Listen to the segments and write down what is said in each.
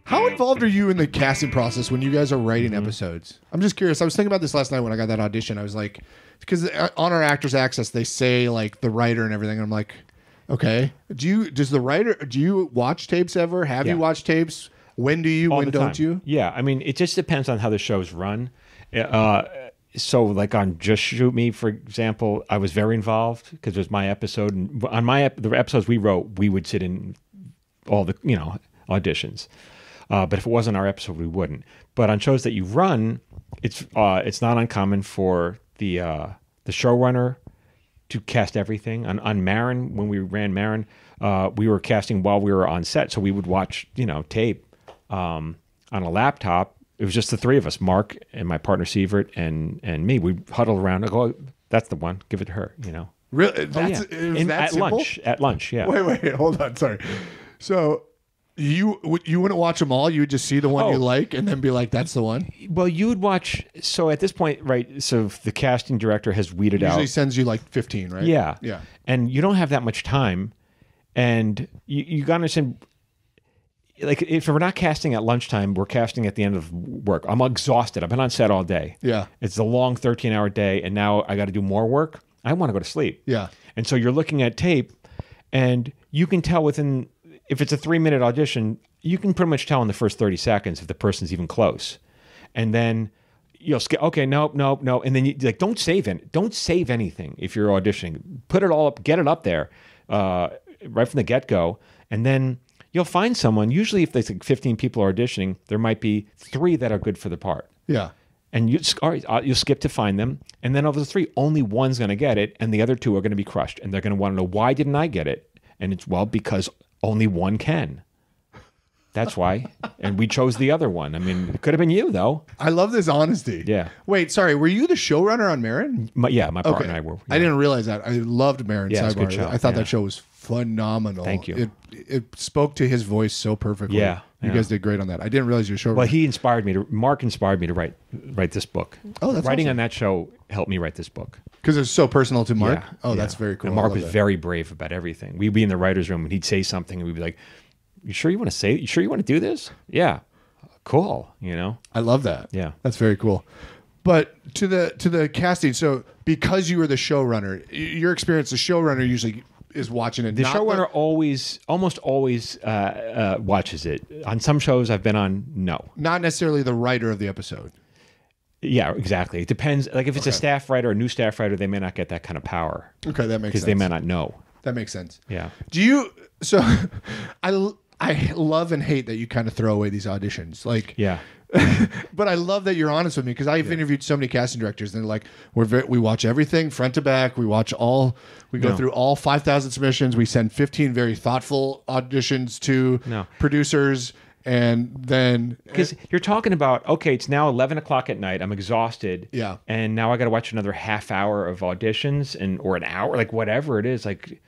How involved are you in the casting process when you guys are writing episodes? I'm just curious. I was thinking about this last night when I got that audition. I was like, because on our Actors Access, they say like the writer and everything. I'm like, okay. Do you watch tapes ever? Have you watched tapes? When do you? When don't you? Yeah. I mean, it just depends on how the shows run. So like on Just Shoot Me, for example, I was very involved because it was my episode. And on the episodes we wrote, we would sit in all the, auditions. But if it wasn't our episode, we wouldn't. But on shows that you run, it's not uncommon for the showrunner to cast everything. On Marin, when we ran Marin, we were casting while we were on set. So we would watch, tape on a laptop. It was just the three of us, Mark and my partner Sievert and me. We huddled around and go, oh, that's the one. Give it to her, Really? At lunch, yeah. Wait, hold on. Sorry. So you wouldn't watch them all? You would just see the one you like and then be like, that's the one? Well, you would watch. So at this point, right, so the casting director has weeded out. Usually sends you like 15, right? Yeah. Yeah. And you don't have that much time. And you got to understand, like, if we're not casting at lunchtime, we're casting at the end of work. I'm exhausted. I've been on set all day. Yeah. It's a long 13-hour day, and now I got to do more work. I want to go to sleep. Yeah. And so you're looking at tape, and you can tell within, if it's a 3-minute audition, you can pretty much tell in the first 30 seconds if the person's even close. And then you'll skip, okay, nope. And then you don't save anything if you're auditioning. Put it all up, get it up there right from the get-go, and then you'll find someone. Usually if there's like 15 people auditioning, there might be 3 that are good for the part. Yeah. And you'll skip to find them. And then of the 3, only one's going to get it, and the other 2 are going to be crushed. And they're going to want to know, why didn't I get it? And it's, well, because only one can. That's why. And we chose the other one. I mean, it could have been you, though. I love this honesty. Yeah. Wait, sorry. Were you the showrunner on Marin? My partner and I were. Yeah. I didn't realize that. I loved Marin. Yeah, it's a good show. I thought that show was phenomenal. Thank you. It spoke to his voice so perfectly. Yeah. You guys did great on that. I didn't realize you were showrunner. Well, Mark inspired me to write this book. Oh, that's Writing awesome. on that show helped me write this book. Because it's so personal to Mark? Yeah. Oh, that's very cool. And Mark was very brave about everything. We'd be in the writer's room and he'd say something and we'd be like, you sure you want to do this? Yeah. Cool. I love that. Yeah. That's very cool. But to the casting, so because you were the showrunner, your experience, the showrunner usually is watching it. The showrunner almost always watches it. On some shows I've been on, no. Not necessarily the writer of the episode. Yeah, exactly. It depends. Like if it's a staff writer, a new staff writer, they may not get that kind of power. Okay, that makes sense. Because they may not know. That makes sense. Yeah. Do you? So, I love and hate that you kind of throw away these auditions. Like, yeah. But I love that you're honest with me because I've interviewed so many casting directors and they're like, we watch everything front to back. We go through all 5,000 submissions. We send 15 very thoughtful auditions to producers. And then, because you're talking about, okay, it's now 11 o'clock at night. I'm exhausted. Yeah. And now I got to watch another half hour of auditions or an hour, like whatever it is. Like,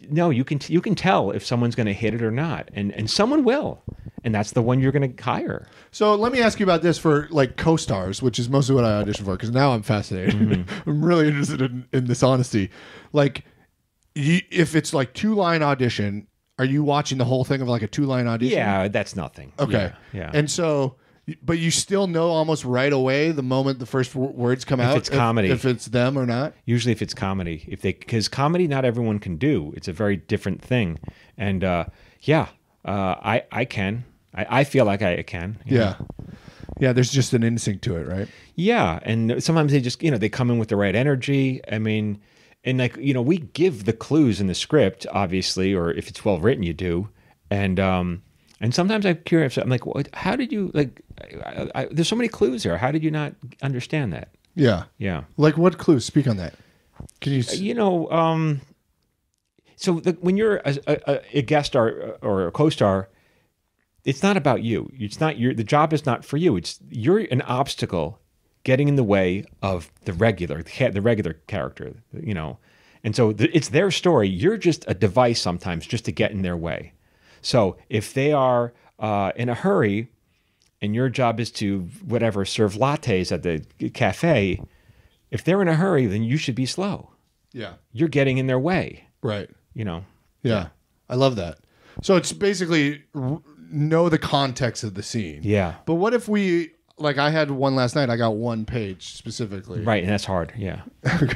no, you can tell if someone's going to hit it or not. And someone will. And that's the one you're going to hire. So let me ask you about this for like co-stars, which is mostly what I audition for. Because now I'm fascinated. Mm-hmm. I'm really interested in this honesty. Like, if it's like 2-line audition, are you watching the whole thing of like a 2-line audition? Yeah, that's nothing. Okay. Yeah. And so, but you still know almost right away the moment the first words come out. If it's comedy. If it's them or not? Usually if it's comedy. Because comedy not everyone can do. It's a very different thing. And I can. I feel like I can. Yeah. Yeah, there's just an instinct to it, right? Yeah. And sometimes they just, they come in with the right energy. I mean... And we give the clues in the script, obviously, or if it's well written, you do. And sometimes I'm curious. I'm like, how did you there's so many clues there. How did you not understand that? Yeah. Yeah. Like what clues? Speak on that. Can you? So when you're a guest star or a co-star, it's not about you. It's not the job is not for you. You're an obstacle getting in the way of the regular character, And so it's their story. You're just a device sometimes just to get in their way. So if they are in a hurry and your job is to, serve lattes at the cafe, if they're in a hurry, then you should be slow. Yeah. You're getting in their way. Right. Yeah. I love that. So it's basically know the context of the scene. Yeah. But what if we, like I had one last night, I got one page specifically. Right, and that's hard. Yeah.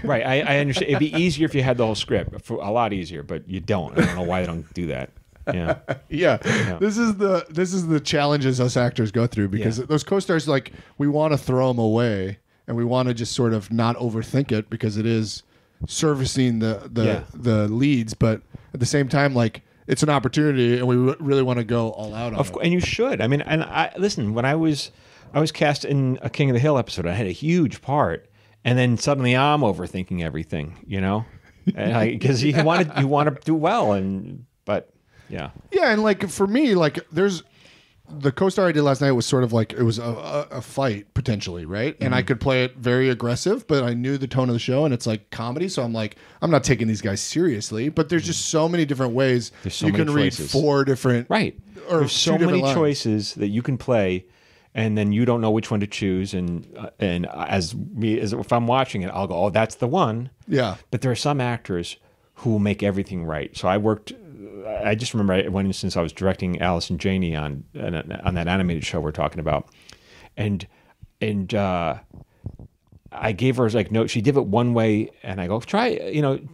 Right. I understand. It'd be easier if you had the whole script, a lot easier, but you don't. I don't know why they don't do that. Yeah. Yeah. This is the challenges us actors go through, because those co-stars, like, we want to throw them away and we want to just sort of not overthink it, because it is servicing the leads, but at the same time, like, it's an opportunity and we really want to go all out on it. And you should. I mean, and I listen, when I was cast in a King of the Hill episode, I had a huge part, and then suddenly I'm overthinking everything, you know? Because you want to do well, but yeah. Yeah, and like for me, like there's the co-star I did last night was sort of like, it was a fight potentially, right? And I could play it very aggressive, but I knew the tone of the show, and it's like comedy, so I'm like, I'm not taking these guys seriously. But there's just so many different ways you can read 4 different or there's so many choices that you can play, and then you don't know which one to choose. And as if I'm watching it, I'll go, oh, that's the one. Yeah. But there are some actors who will make everything right. So I just remember one instance I was directing Alice and Janie on that animated show we're talking about, and I gave her like no, she did it one way, and I go, try,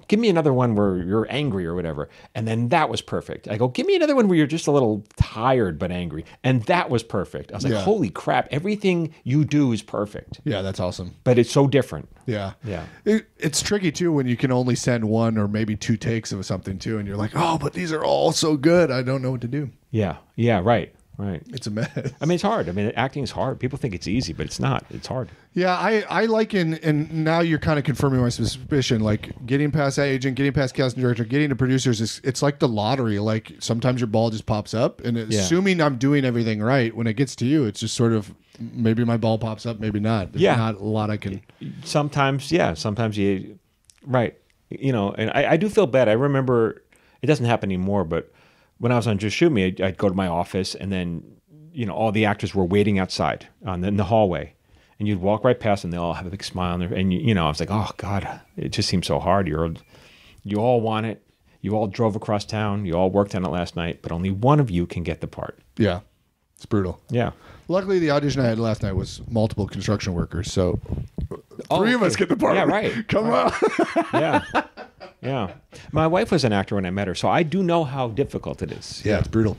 give me another one where you're angry or whatever, and then that was perfect. I go, give me another one where you're just a little tired but angry, and that was perfect. I was like, holy crap, everything you do is perfect. Yeah, that's awesome. But it's so different. Yeah. Yeah. It's tricky too when you can only send 1 or maybe 2 takes of something too, and you're like, oh, but these are all so good, I don't know what to do. Yeah. Yeah. Right. It's a mess. I mean, it's hard. I mean, acting is hard. People think it's easy, but it's not. It's hard. Yeah, I like and now you're kind of confirming my suspicion. Like getting past that agent, getting past casting director, getting to producers, it's like the lottery. Like sometimes your ball just pops up, and assuming I'm doing everything right, when it gets to you, it's just sort of maybe my ball pops up, maybe not. There's not a lot I can. Sometimes, sometimes you, right. And I do feel bad. I remember, it doesn't happen anymore, but when I was on Just Shoot Me, I'd go to my office, and then, all the actors were waiting outside in the hallway, and you'd walk right past them, and they all have a big smile on their, and I was like, oh God, it just seems so hard. You all want it. You all drove across town. You all worked on it last night, but only one of you can get the part. Yeah, it's brutal. Yeah. Luckily, the audition I had last night was multiple construction workers, so 3 of us get the part. Yeah, right. Come on. Yeah. Yeah. My wife was an actor when I met her, so I do know how difficult it is. Yeah, it's brutal.